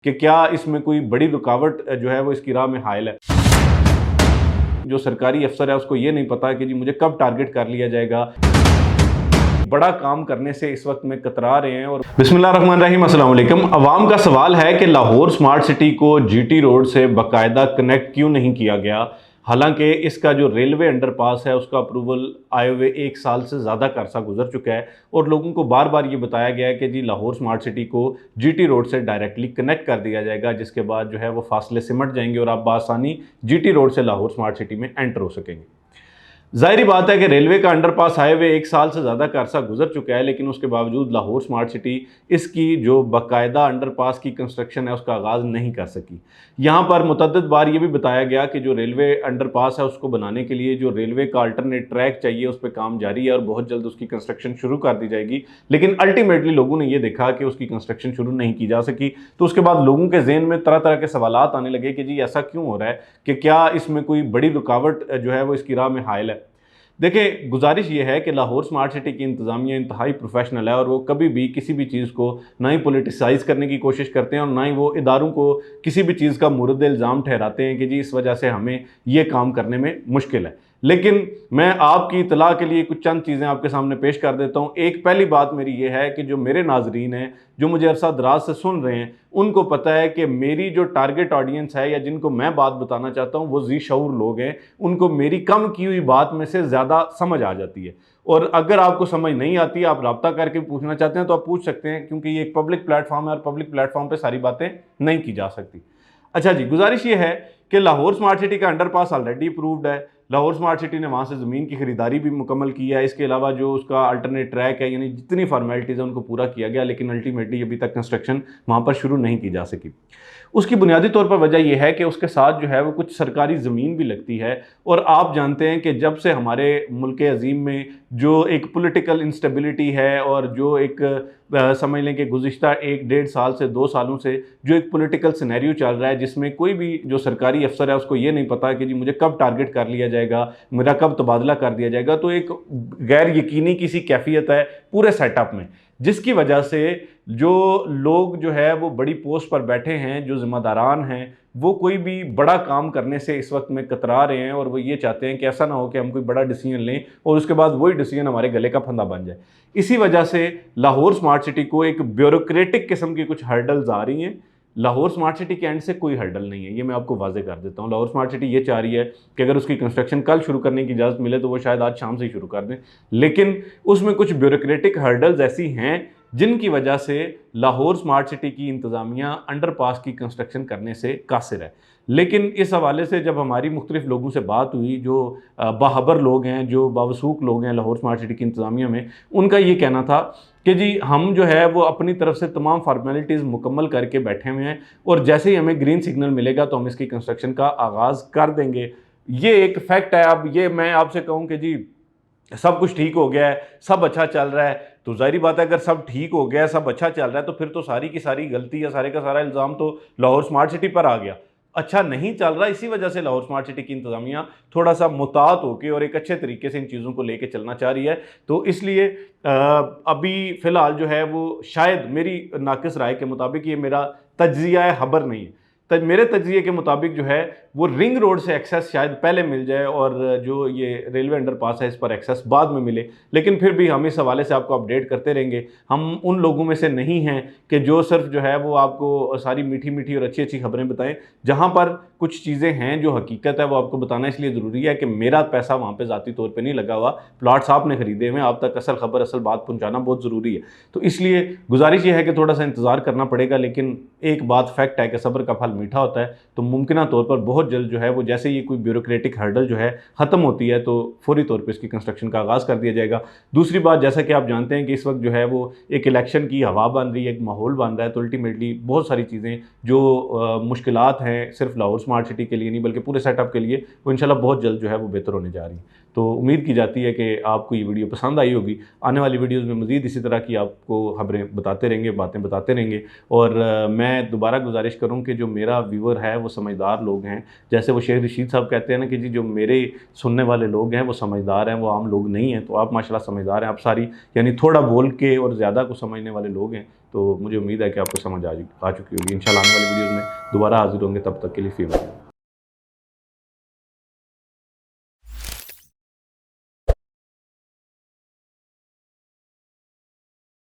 कि क्या इसमें कोई बड़ी रुकावट जो है वो इसकी राह में हायल है। जो सरकारी अफसर है उसको ये नहीं पता कि जी मुझे कब टारगेट कर लिया जाएगा। बड़ा काम करने से इस वक्त में कतरा रहे हैं। और बिस्मिल्लाहिर्रहमानिर्रहीम, अस्सलाम वालेकुम। अवाम का सवाल है कि लाहौर स्मार्ट सिटी को जीटी रोड से बाकायदा कनेक्ट क्यों नहीं किया गया, हालांकि इसका जो रेलवे अंडरपास है उसका अप्रूवल आए हुए 1 साल से ज़्यादा का अरसा गुजर चुका है और लोगों को बार बार ये बताया गया है कि जी लाहौर स्मार्ट सिटी को जीटी रोड से डायरेक्टली कनेक्ट कर दिया जाएगा, जिसके बाद जो है वो फासले सिमट जाएंगे और आप बासानी जीटी रोड से लाहौर स्मार्ट सिटी में एंटर हो सकेंगे। जाहिर बात है कि रेलवे का अंडरपास आए हुए 1 साल से ज़्यादा का अरसा गुजर चुका है, लेकिन उसके बावजूद लाहौर स्मार्ट सिटी इसकी जो बाकायदा अंडरपास की कंस्ट्रक्शन है उसका आगाज़ नहीं कर सकी। यहाँ पर मुतअद्दिद बार ये भी बताया गया कि जो रेलवे अंडरपास है उसको बनाने के लिए जो रेलवे का अल्टरनेट ट्रैक चाहिए उस पर काम जारी है और बहुत जल्द उसकी कंस्ट्रक्शन शुरू कर दी जाएगी, लेकिन अल्टीमेटली लोगों ने ये देखा कि उसकी कंस्ट्रक्शन शुरू नहीं की जा सकी। तो उसके बाद लोगों के जहन में तरह तरह के सवालात आने लगे कि जी ऐसा क्यों हो रहा है, कि क्या इसमें कोई बड़ी रुकावट जो है वो इसकी राह में हायल है। देखिए, गुजारिश ये है कि लाहौर स्मार्ट सिटी की इंतज़ामिया इंतहाई प्रोफेशनल है और वो कभी भी किसी भी चीज़ को ना ही पोलिटिसाइज़ करने की कोशिश करते हैं और ना ही वो इदारों को किसी भी चीज़ का मुर्द इल्ज़ाम ठहराते हैं कि जी इस वजह से हमें ये काम करने में मुश्किल है। लेकिन मैं आपकी इतला के लिए कुछ चंद चीज़ें आपके सामने पेश कर देता हूँ। एक पहली बात मेरी ये है कि जो मेरे नाजरीन हैं, जो मुझे अरसा दराज से सुन रहे हैं, उनको पता है कि मेरी जो टारगेट ऑडियंस है या जिनको मैं बात बताना चाहता हूँ वो जी शऊर लोग हैं। उनको मेरी कम की हुई बात में से ज़्यादा समझ आ जाती है और अगर आपको समझ नहीं आती, आप रब्ता करके पूछना चाहते हैं तो आप पूछ सकते हैं, क्योंकि ये एक पब्लिक प्लेटफॉर्म है और पब्लिक प्लेटफॉर्म पर सारी बातें नहीं की जा सकती। अच्छा जी, गुजारिश ये है कि लाहौर स्मार्ट सिटी का अंडरपास ऑलरेडी अप्रूव्ड है। लाहौर स्मार्ट सिटी ने वहाँ से ज़मीन की खरीदारी भी मुकम्मल की है। इसके अलावा जो उसका अल्टरनेट ट्रैक है, यानी जितनी फॉर्मेलिटीज़ है उनको पूरा किया गया, लेकिन अल्टीमेटली अभी तक कंस्ट्रक्शन वहाँ पर शुरू नहीं की जा सकी। उसकी बुनियादी तौर पर वजह यह है कि उसके साथ जो है वो कुछ सरकारी ज़मीन भी लगती है और आप जानते हैं कि जब से हमारे मुल्क अज़ीम में जो एक पॉलिटिकल इंस्टेबिलिटी है और जो एक समझ लें कि गुज़िश्ता 1-1.5 साल से 2 सालों से जो एक पॉलिटिकल सिनेरियो चल रहा है, जिसमें कोई भी जो सरकारी अफसर है उसको ये नहीं पता कि जी मुझे कब टारगेट कर लिया जाएगा, मेरा कब तबादला कर दिया जाएगा, तो एक गैर यकीनी किसी कैफियत है पूरे सेटअप में, जिसकी वजह से जो लोग जो है वो बड़ी पोस्ट पर बैठे हैं, जो ज़िम्मेदारान हैं, वो कोई भी बड़ा काम करने से इस वक्त में कतरा रहे हैं और वो ये चाहते हैं कि ऐसा ना हो कि हम कोई बड़ा डिसीजन लें और उसके बाद वही डिसीजन हमारे गले का फंदा बन जाए। इसी वजह से लाहौर स्मार्ट सिटी को एक ब्यूरोक्रेटिक किस्म की कुछ हर्डल्स आ रही हैं। लाहौर स्मार्ट सिटी के एंड से कोई हर्डल नहीं है, ये मैं आपको वाजे कर देता हूँ। लाहौर स्मार्ट सिटी ये चाह रही है कि अगर उसकी कंस्ट्रक्शन कल शुरू करने की इजाज़त मिले तो वो शायद आज शाम से ही शुरू कर दें, लेकिन उसमें कुछ ब्यूरोक्रेटिक हर्डल्स ऐसी हैं जिनकी वजह से लाहौर स्मार्ट सिटी की इंतज़ामिया अंडरपास की कंस्ट्रक्शन करने से कासिर है। लेकिन इस हवाले से जब हमारी मुख्तलिफ लोगों से बात हुई, जो बाहबर लोग हैं, जो बावसूख लोग हैं लाहौर स्मार्ट सिटी की इंतज़ामिया में, उनका ये कहना था कि जी हम जो है वो अपनी तरफ से तमाम फार्मेलिटीज़ मुकम्मल करके बैठे हुए हैं और जैसे ही हमें ग्रीन सिग्नल मिलेगा तो हम इसकी कंस्ट्रक्शन का आगाज़ कर देंगे। ये एक फैक्ट है। अब ये मैं आपसे कहूँ कि जी सब कुछ ठीक हो गया है, सब अच्छा चल रहा है, तो ज़ाहिर बात है अगर सब ठीक हो गया है, सब अच्छा चल रहा है, तो फिर तो सारी की सारी गलती या सारे का सारा इल्ज़ाम तो लाहौर स्मार्ट सिटी पर आ गया। अच्छा नहीं चल रहा, इसी वजह से लाहौर स्मार्ट सिटी की इंतज़ामिया थोड़ा सा मुतात होकर और एक अच्छे तरीके से इन चीज़ों को लेके चलना चाह रही है। तो इसलिए अभी फ़िलहाल जो है वो शायद मेरी नाक़िस राय के मुताबिक, ये मेरा तज्ज़िया खबर नहीं है, मेरे तज्ज़िये के मुताबिक जो है वो रिंग रोड से एक्सेस शायद पहले मिल जाए और जो ये रेलवे अंडरपास है इस पर एक्सेस बाद में मिले। लेकिन फिर भी हम इस हवाले से आपको अपडेट करते रहेंगे। हम उन लोगों में से नहीं हैं कि जो सिर्फ जो है वो आपको सारी मीठी मीठी और अच्छी अच्छी खबरें बताएं। जहाँ पर कुछ चीज़ें हैं जो हकीकत है वो आपको बताना इसलिए ज़रूरी है कि मेरा पैसा वहाँ पर ज़ाती तौर पर नहीं लगा हुआ, प्लाट्स आपने ख़रीदे हुए, आप तक असल खबर असल बात पहुँचाना बहुत ज़रूरी है। तो इसलिए गुजारिश ये है कि थोड़ा सा इंतज़ार करना पड़ेगा, लेकिन एक बात फैक्ट है कि सब्र का फल मीठा होता है। तो मुमकिन तौर पर बहुत जल्द जो है वो जैसे ये कोई ब्यूरोक्रेटिक हर्डल जो है ख़त्म होती है तो फौरी तौर पे इसकी कंस्ट्रक्शन का आगाज़ कर दिया जाएगा। दूसरी बात, जैसा कि आप जानते हैं कि इस वक्त जो है वो एक इलेक्शन की हवा बन रही है, एक माहौल बन रहा है, तो अल्टीमेटली बहुत सारी चीज़ें जो मुश्किलात हैं सिर्फ लाहौर स्मार्ट सिटी के लिए नहीं बल्कि पूरे सेटअप के लिए, वो इंशाल्लाह बहुत जल्द जो है वो बेहतर होने जा रही है। तो उम्मीद की जाती है कि आपको ये वीडियो पसंद आई होगी। आने वाली वीडियोज़ में मज़ीद इसी तरह की आपको खबरें बताते रहेंगे, बातें बताते रहेंगे। और मैं दोबारा गुजारिश करूँ कि जो मेरा व्यूअर है वो समझदार लोग हैं। जैसे वो शेख रशीद साहब कहते हैं ना कि जी जो मेरे सुनने वाले लोग हैं वो समझदार हैं, वो आम लोग नहीं हैं। तो आप माशाल्लाह समझदार हैं, आप सारी यानी थोड़ा बोल के और ज़्यादा को समझने वाले लोग हैं। तो मुझे उम्मीद है कि आपको समझ आ चुकी होगी। इंशाल्लाह आने वाली वीडियोज़ में दोबारा हाजिर होंगे, तब तक के लिए फ़ी अमान।